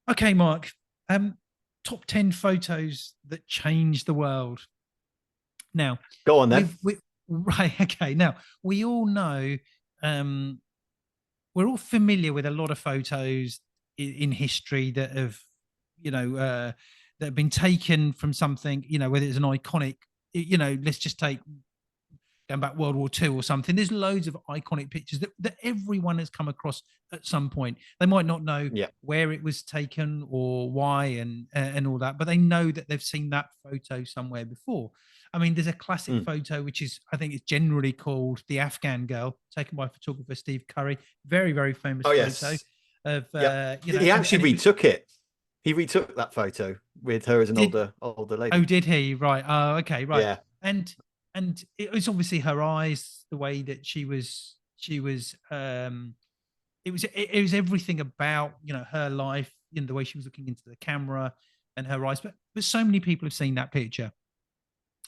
Okay, Mark. Um, Top 10 photos that changed the world. Now, Go on then. we right. Okay. Now we all know. Um, we're all familiar with a lot of photos in history that have, that have been taken from something. Whether it's an iconic. Let's just take going back World War II or something. There's loads of iconic pictures that everyone has come across at some point. They might not know Yeah. where it was taken or why and all that, but they know that they've seen that photo somewhere before. I mean, there's a classic Mm. photo which is, I think, it's generally called the Afghan Girl, taken by photographer Steve Curry. Very, very famous Oh photo yes. of Yep. He actually and it was retook it. He retook that photo with her as an did older oh, lady. did he? Right. Oh, okay, right. Yeah. And and it was obviously her eyes, the way that she was it was everything about, her life, the way she was looking into the camera and her eyes. But so many people have seen that picture.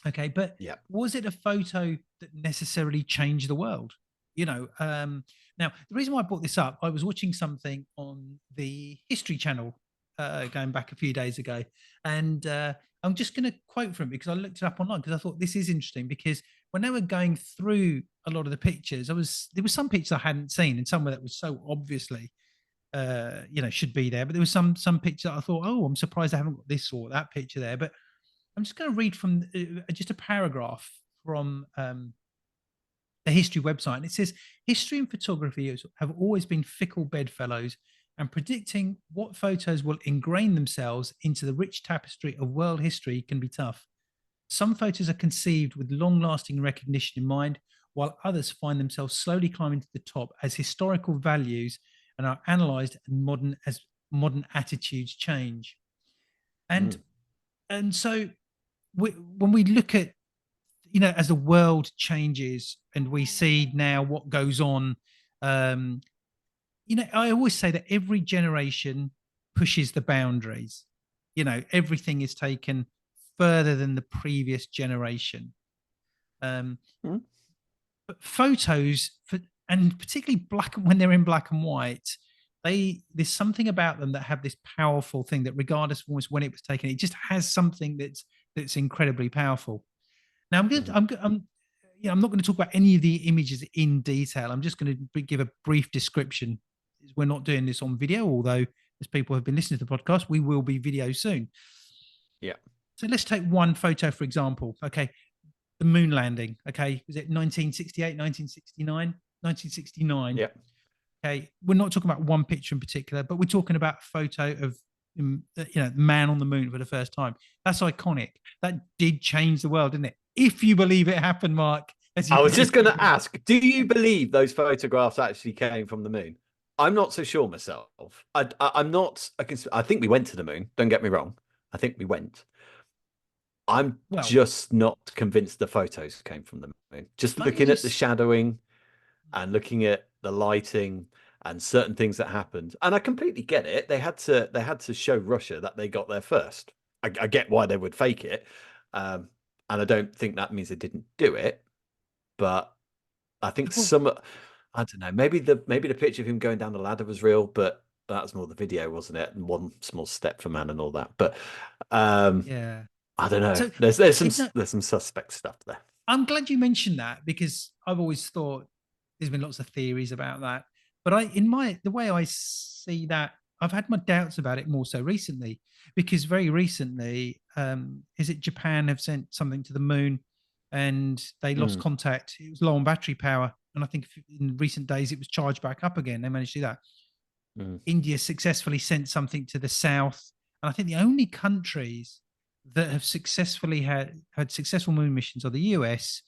Okay, but Yeah. was it a photo that necessarily changed the world? Now the reason why I brought this up, I was watching something on the History Channel going back a few days ago, and I'm just going to quote from it because I looked it up online because I thought this is interesting because when they were going through a lot of the pictures, there was some pictures I hadn't seen and some that was so obviously should be there, but there was some pictures that I thought, oh, I'm surprised I haven't got this or that picture there, but I'm just going to read from just a paragraph from the history website. And it says, history and photography have always been fickle bedfellows, and predicting what photos will ingrain themselves into the rich tapestry of world history can be tough. Some photos are conceived with long lasting recognition in mind, while others find themselves slowly climbing to the top as historical values and are analyzed and as modern attitudes change. And Mm. so when we look at, as the world changes and we see now what goes on, um, I always say that every generation pushes the boundaries. Everything is taken further than the previous generation. Um, Mm. but photos, and particularly when they're in black and white, there's something about them that have this powerful thing that, regardless of almost when it was taken, it just has something that's incredibly powerful. Now Mhm. I'm not going to talk about any of the images in detail. I'm just going to give a brief description. We're not doing this on video, although as people have been listening to the podcast, we will be video soon. Yeah. So let's take one photo, for example. Okay, the moon landing. Okay, was it 1968, 1969? 1969. Yeah. Okay, we're not talking about one picture in particular, but we're talking about a photo of the man on the moon for the first time. That's iconic. That did change the world, didn't it? If you believe it happened, Mark, as you I was as just going you to ask, do you believe those photographs actually came from the moon? I'm not so sure myself. I'm not. I think we went to the moon. Don't get me wrong. I think we went. I'm well, just not convinced the photos came from the moon. Just looking at the those shadowing and looking at the lighting and certain things that happened, and I completely get it. They had to show Russia that they got there first. I get why they would fake it, and I don't think that means they didn't do it. But I think well, I don't know. Maybe the picture of him going down the ladder was real, but that was more the video, wasn't it? And one small step for man and all that. But um, yeah. I don't know. So no, There's some suspect stuff there. I'm glad you mentioned that because I've always thought there's been lots of theories about that. But the way I see that, I've had my doubts about it more so recently because very recently, is it Japan have sent something to the moon and they lost Mm, contact. It was low on battery power. And I think in recent days it was charged back up again. They managed to do that. mm, India successfully sent something to the south. And I think the only countries that have successfully had successful moon missions are the US,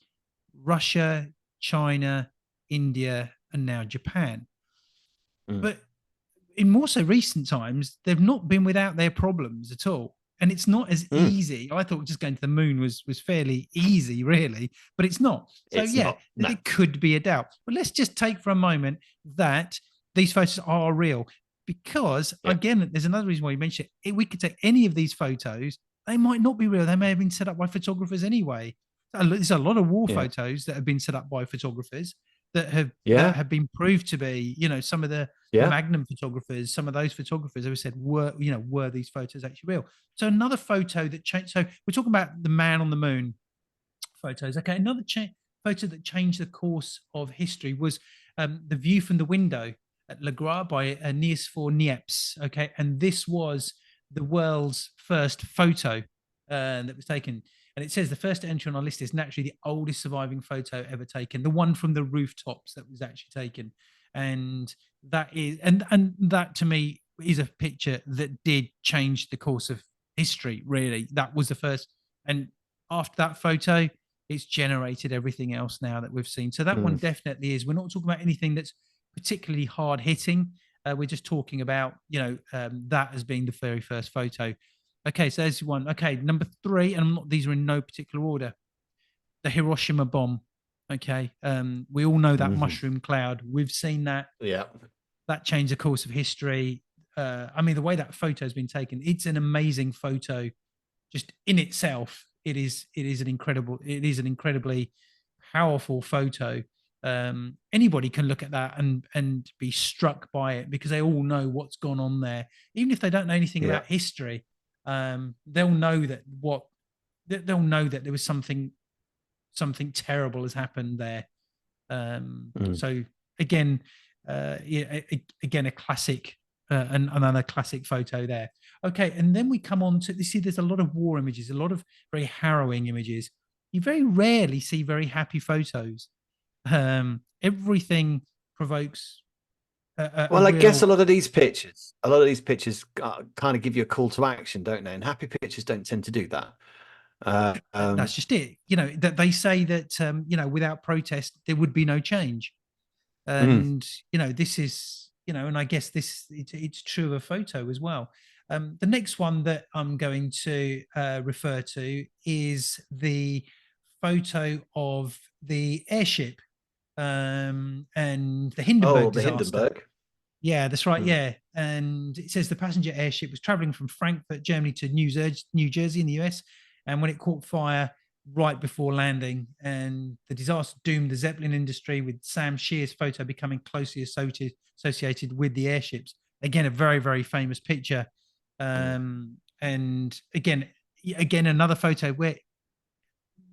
Russia, China, India, and now Japan. mm, But in more so recent times, they've not been without their problems at all. And it's not as mm. easy. I thought just going to the moon was fairly easy, really, but it's not. So It's yeah, not. No. there could be a doubt. But let's just take for a moment that these photos are real. Because Yeah. again, there's another reason why you mentioned it. We could take any of these photos, they might not be real. They may have been set up by photographers anyway. There's a lot of war Yeah. photos that have been set up by photographers that Yeah. have been proved to be, some of the the Yeah. Magnum photographers, some of those photographers who said, were these photos actually real? So another photo that changed. So we're talking about the man on the moon photos. Okay, another photo that changed the course of history was the view from the window at Le Gras by Niels for Niepce. Okay, and this was the world's first photo that was taken. And it says the first to enter on our list is naturally the oldest surviving photo ever taken, the one from the rooftops that was actually taken. And that is, and that to me is a picture that did change the course of history. Really, that was the first. And after that photo, it's generated everything else now that we've seen. So that one definitely is. We're not talking about anything that's particularly hard hitting. We're just talking about, that as being the very first photo. Okay, so there's one. Okay, number 3, and these are in no particular order. The Hiroshima bomb. Okay, we all know that mushroom cloud. We've seen that. Yeah, that changed the course of history. I mean, the way that photo has been taken, it's an amazing photo, just in itself. It is an incredibly powerful photo. Anybody can look at that and be struck by it, because they all know what's gone on there, even if they don't know anything about history. They'll know that there was something terrible has happened there. So again, again, a classic, another classic photo there. Okay, and then we come on to, you see, there's a lot of war images, a lot of very harrowing images. You very rarely see very happy photos. Everything provokes well, I guess real, a lot of these pictures kind of give you a call to action, don't they? And happy pictures don't tend to do that. that's just it. That they say that without protest there would be no change, and this is, and I guess it's true of a photo as well. The next one that I'm going to refer to is the photo of the airship and the Hindenburg the disaster. Hindenburg. Yeah, that's right. Yeah, and it says the passenger airship was traveling from Frankfurt, Germany, to New Jersey in the US, and when it caught fire right before landing, and the disaster doomed the Zeppelin industry, with Sam Shear's photo becoming closely associated with the airships. Again, a very, very famous picture. And again, another photo where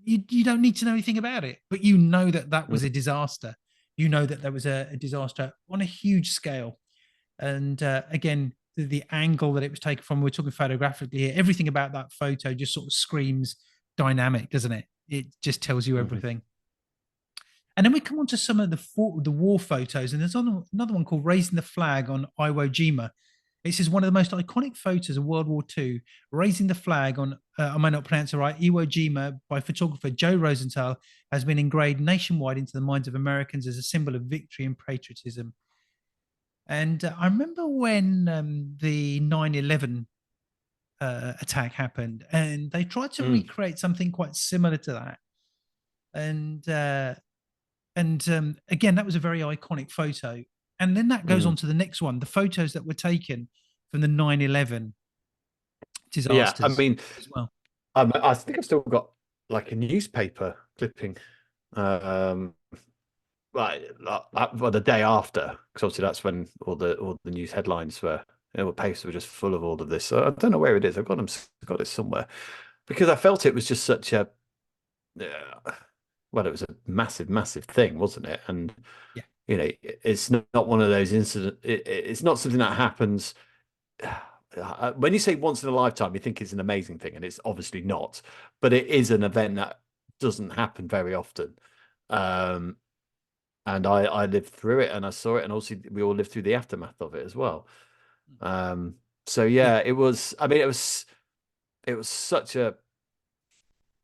you don't need to know anything about it, but you know that was a disaster. You know that there was a disaster on a huge scale. And again, the angle that it was taken from, we're talking photographically here, everything about that photo just sort of screams dynamic, doesn't it? It just tells you everything. And then we come on to some of the war photos, and there's another one called Raising the Flag on Iwo Jima. It says one of the most iconic photos of World War II, raising the flag on, I may not pronounce it right, Iwo Jima, by photographer Joe Rosenthal, has been engraved nationwide into the minds of Americans as a symbol of victory and patriotism. And I remember when the 9/11 attack happened, and they tried to recreate something quite similar to that. And again, that was a very iconic photo. And then that goes on to the next one, the photos that were taken from the 9/11 disasters. Yeah, I mean, as well. I think I've still got like a newspaper clipping, well, the day after, because obviously that's when all the news headlines were, papers were just full of all of this. So I don't know where it is. I've got it somewhere, because I felt it was just such a, well, it was a massive, massive thing, wasn't it? And it's not one of those incidents. It's not something that happens. When you say once in a lifetime, you think it's an amazing thing, and it's obviously not. But it is an event that doesn't happen very often. And I lived through it, and I saw it, and also we all lived through the aftermath of it as well. So yeah, it was. I mean, it was such a.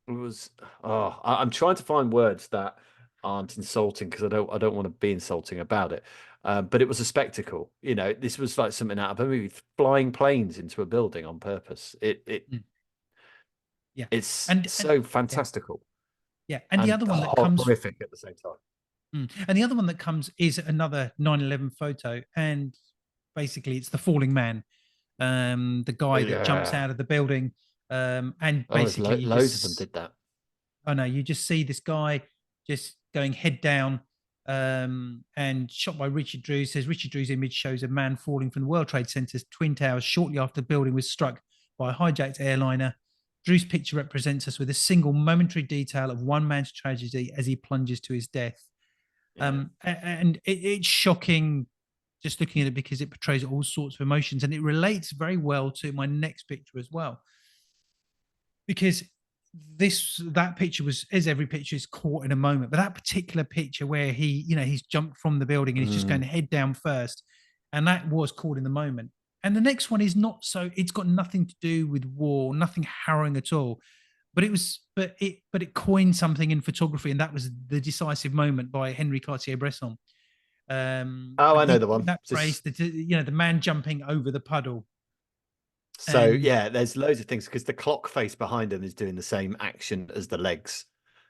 It was. Oh, I'm trying to find words that aren't insulting, because I don't want to be insulting about it. But it was a spectacle. This was like something out of a movie, flying planes into a building on purpose. It's so fantastical. Yeah, and the other one that comes horrific at the same time. And the other one that comes is another 9/11 photo, and basically it's the falling man, the guy that jumps out of the building, and basically loads of them did that. Oh no, you just see this guy just going head down, and shot by Richard Drew. Says Richard Drew's image shows a man falling from the World Trade Center's Twin Towers shortly after the building was struck by a hijacked airliner. Drew's picture represents us with a single momentary detail of one man's tragedy as he plunges to his death. And it's shocking just looking at it because it portrays all sorts of emotions, and it relates very well to my next picture as well. Because that picture was, as every picture, is caught in a moment, but that particular picture where he's jumped from the building and he's just going head down first, and that was caught in the moment. And the next one is not so. It's got nothing to do with war, nothing harrowing at all. But it coined something in photography, and that was the decisive moment by Henri Cartier-Bresson. I know the one. That phrase, the man jumping over the puddle. So yeah, there's loads of things because the clock face behind them is doing the same action as the legs.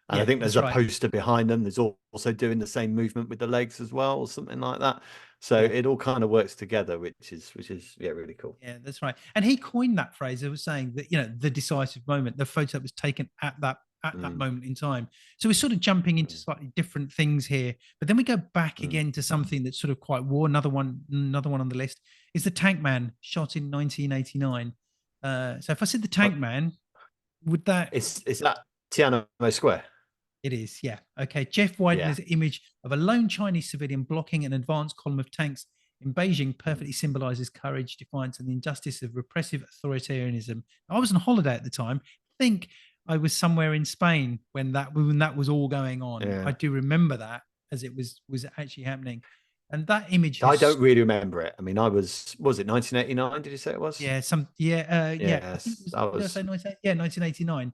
And I think there's a poster behind them. There's also doing the same movement with the legs as well, or something like that. So it all kind of works together, which is really cool. Yeah, that's right. And he coined that phrase. I was saying that the decisive moment, the photo was taken at that moment in time. So we're sort of jumping into slightly different things here. But then we go back again to something that's sort of quite war. Another one on the list is the Tank Man, shot in 1989. So if I said the Tank Man, would that is that Tiananmen Square? It is, yeah. Okay. Jeff Widener's image of a lone Chinese civilian blocking an advanced column of tanks in Beijing perfectly symbolizes courage, defiance, and the injustice of repressive authoritarianism. I was on holiday at the time. I think I was somewhere in Spain when that was all going on. Yeah. I do remember that as it was actually happening. And that image, I don't really remember it. I mean, was it 1989? Did you say it was? Yeah, yeah. I say 1989.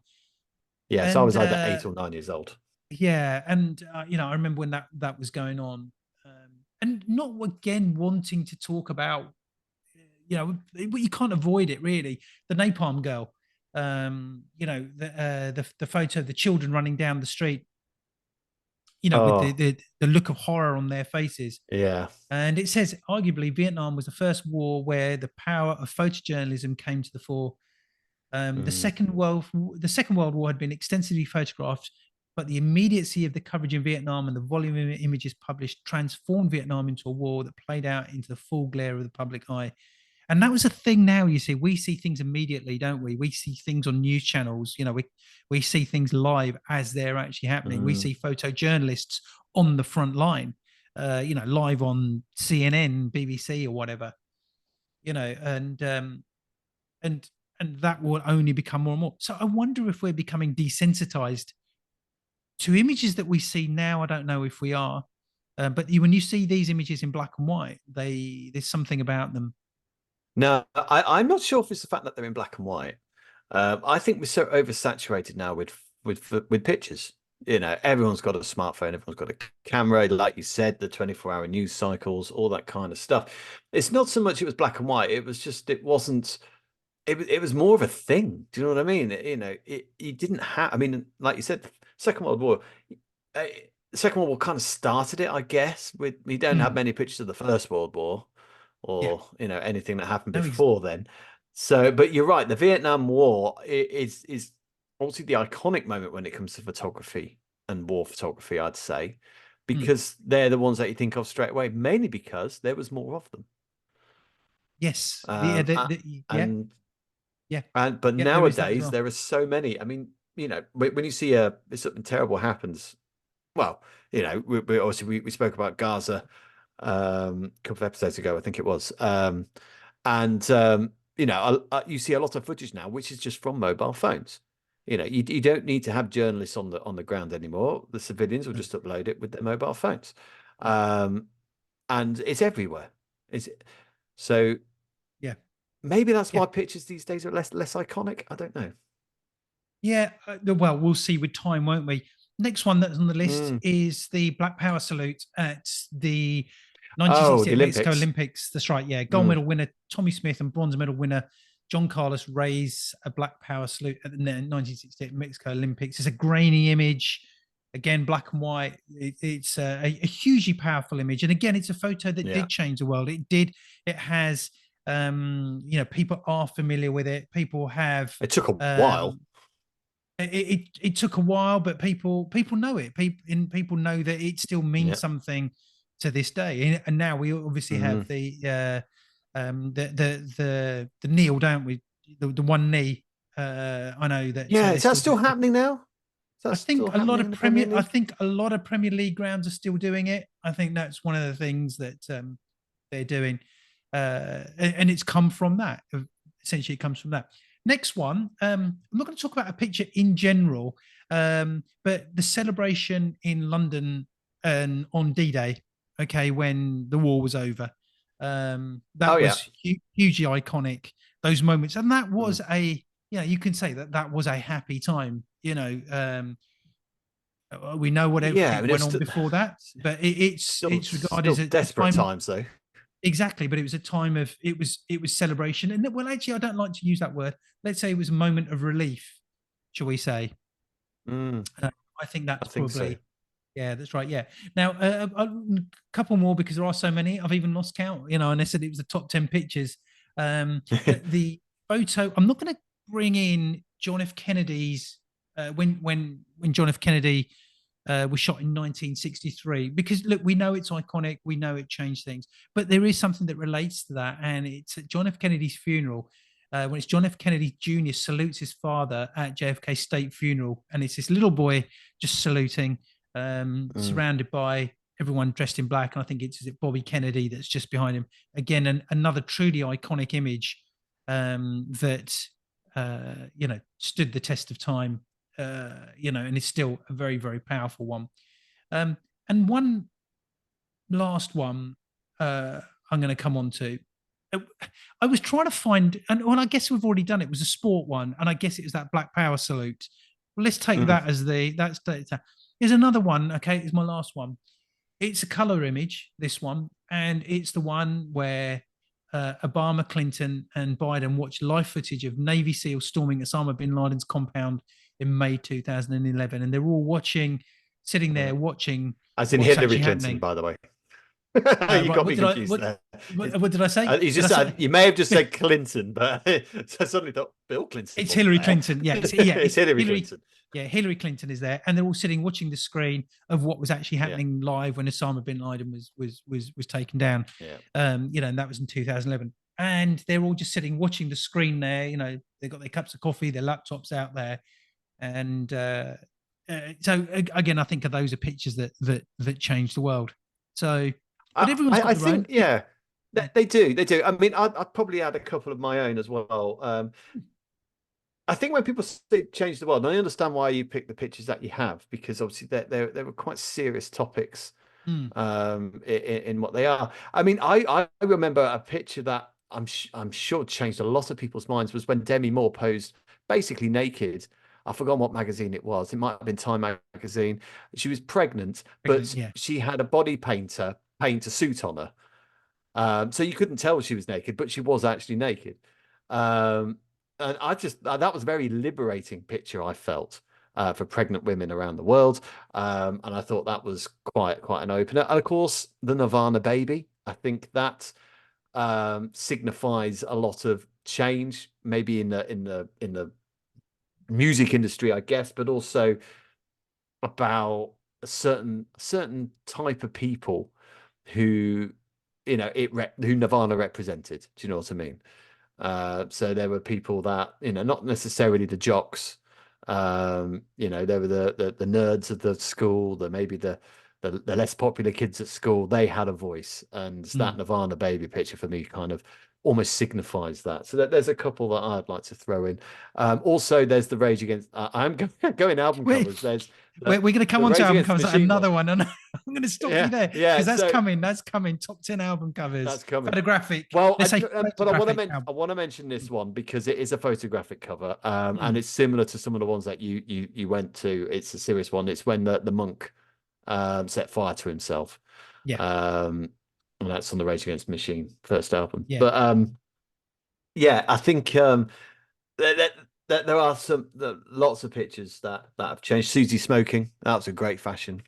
Yeah, so I was either 8 or 9 years old. Yeah, and I remember when that was going on, and not again wanting to talk about, you can't avoid it really. The Napalm Girl, the photo of the children running down the street, with the look of horror on their faces. Yeah. And it says arguably Vietnam was the first war where the power of photojournalism came to the fore. The Second World War had been extensively photographed, but the immediacy of the coverage in Vietnam and the volume of images published transformed Vietnam into a war that played out into the full glare of the public eye. And that was a thing. Now you see, we see things immediately, don't we? We see things on news channels. We see things live as they're actually happening. We see photojournalists on the front line, live on CNN, BBC, or whatever. And that will only become more and more. So I wonder if we're becoming desensitized to images that we see now. I don't know if we are, but when you see these images in black and white, there's something about them. No, I'm not sure if it's the fact that they're in black and white. I think we're so oversaturated now with pictures. Everyone's got a smartphone, everyone's got a camera, like you said, the 24-hour news cycles, all that kind of stuff. It's not so much it was black and white. It was just, it wasn't. It was more of a thing. Do you know what I mean? It didn't have. I mean, like you said, Second World War. Second World War kind of started it, I guess. We don't have many pictures of the First World War, or anything that happened before then. So, but you're right. The Vietnam War is obviously the iconic moment when it comes to photography and war photography, I'd say, because they're the ones that you think of straight away. Mainly because there was more of them. Yes. But nowadays there are so many. I mean, when you see something terrible happens, well, we obviously we spoke about Gaza a couple of episodes ago, I think it was, you see a lot of footage now which is just from mobile phones. You don't need to have journalists on the ground anymore. The civilians will just upload it with their mobile phones, and it's everywhere. So maybe that's why pictures these days are less iconic. I don't know. Yeah, well, we'll see with time, won't we? Next one that's on the list is the Black Power salute at the 1968 Mexico Olympics. That's right, yeah. Gold medal winner Tommie Smith and bronze medal winner John Carlos raise a Black Power salute at the 1968 Mexico Olympics. It's a grainy image, again, black and white. It's a hugely powerful image. And again, it's a photo that did change the world. It has... people are familiar with it. People have. It took a while. it took a while, but people know it. People know that it still means Yeah. something to this day. And now we obviously have Mm. the kneel, don't we? The one knee. I know that Yeah, they're is that still still doing it. happening now? Is that I still think a lot happening in of the Premier I League? think a lot of Premier League grounds are still doing it. I think that's one of the things that they're doing, and it's come from that. Essentially, it comes from that. Next one, I'm not going to talk about a picture in general, but the celebration in London and on D-Day, okay, when the war was over, Oh that yeah. was hugely iconic. Those moments, and that Mm. was a, you can say that that was a happy time. We know what Yeah, I everything mean, went on before that, but it's regarded as still a desperate time. times though. Exactly, but it was a time of it was celebration, and well, actually, I don't like to use that word. Let's say it was a moment of relief, shall we say? Mm, I think I that's think so. probably, yeah, that's right. Yeah. Now, a couple more because there are so many. I've even lost count. And I said it was the top 10 pictures. But the photo, I'm not going to bring in John F. Kennedy's when John F. Kennedy was shot in 1963 because look, we know it's iconic, we know it changed things, but there is something that relates to that, and it's at John F. Kennedy's funeral. When it's John F. Kennedy Jr. salutes his father at JFK State funeral, and it's this little boy just saluting, Mm. surrounded by everyone dressed in black. And I think it's, is it Bobby Kennedy that's just behind him. Again, another truly iconic image that stood the test of time. And it's still a very, very powerful one. And one last one I'm going to come on to. I was trying to find, and well, I guess we've already done it. It was a sport one, and I guess it was that Black Power salute. Well, let's take Mm. that as that's. Here's another one. Okay, it's my last one. It's a color image. This one, and it's the one where Obama, Clinton, and Biden watched live footage of Navy SEALs storming Osama bin Laden's compound in May 2011, and they're all watching, sitting there watching As in what's Hillary actually Clinton, happening. by the way. You Right? got What me did I? confused there. What did I say? You Did I just say? you may have just said Clinton, but I suddenly thought Bill Clinton It's wasn't Hillary there. Clinton. Yeah, It's it's Hillary Hillary. Clinton. Yeah, Hillary Clinton is there, and they're all sitting watching the screen of what was actually Yeah, happening live when Osama bin Laden was taken down. yeah. And that was in 2011. And they're all just sitting watching the screen there. They've got their cups of coffee, their laptops out there, and so again, I think of those are pictures that changed the world. So, but everyone's got I their think, own. yeah, they do. They do. I mean, I'd probably add a couple of my own as well. I think when people say change the world, and I understand why you pick the pictures that you have, because obviously they were quite serious topics Mm, in what they are. I mean, I remember a picture that I'm sure changed a lot of people's minds was when Demi Moore posed basically naked. I forgot what magazine it was. It might have been Time magazine. She was pregnant, pregnant, but yeah. she had a body painter paint a suit on her. So you couldn't tell she was naked, but she was actually naked. Um, and I just that was a very liberating picture, I felt, for pregnant women around the world. And I thought that was quite an opener. And of course, the Nirvana baby. I think that signifies a lot of change, maybe in the music industry, I guess, but also about a certain type of people who who Nirvana represented. Do you know what I mean? So there were people that, not necessarily the jocks. There were the nerds of the school, maybe the less popular kids at school. They had a voice, and that Mm. Nirvana baby picture for me kind of almost signifies that. So there's a couple that I'd like to throw in. Also, there's the Rage Against. I'm going album Wait, covers. There's we're going to come the on to Rage album Against the covers. Machine one. Another one, and I'm going to stop you Yeah, there yeah. because that's So coming. That's coming. Top 10 album covers, that's coming. photographic. Well, Let's say but I want to photographic album. I want to mention this one because it is a photographic cover, and Mm. it's similar to some of the ones that you went to. It's a serious one. It's when the monk set fire to himself, Yeah, and that's on the Rage Against the Machine first album. yeah, But yeah, I think there are lots of pictures that have changed. Susie smoking, that was a great fashion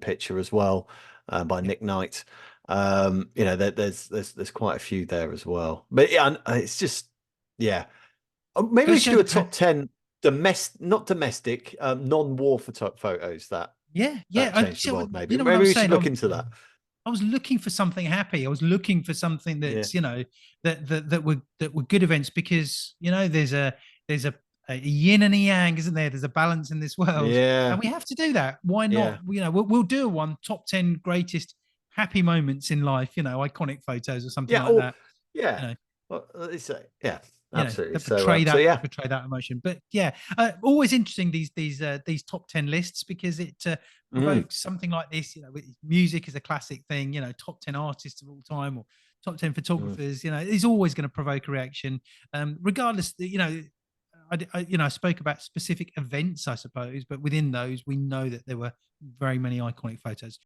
picture as well, by yeah. Nick Knight. There's quite a few there as well. But yeah, it's just, yeah. Maybe we Goes to should show do a the top 10 not domestic, non-war photos Yeah, yeah. that changed the world. Maybe You know what I was we should saying? look into that. I was looking for something happy. I was looking for something Yeah, that's, that were good events, because there's a yin and a yang, isn't there? There's a balance in this world, yeah, and we have to do that. Why yeah, not? We'll do one top 10 greatest happy moments in life. Iconic photos or something yeah. like Or that. You yeah, know, well, it's yeah, absolutely. that So portray so that yeah. portray that emotion. But yeah, always interesting, these top 10 lists, because it Mm, provokes something like this. Music is a classic thing. Top 10 artists of all time, or top 10 mm. photographers. It's always going to provoke a reaction, regardless. I spoke about specific events, I suppose, but within those, we know that there were very many iconic photos.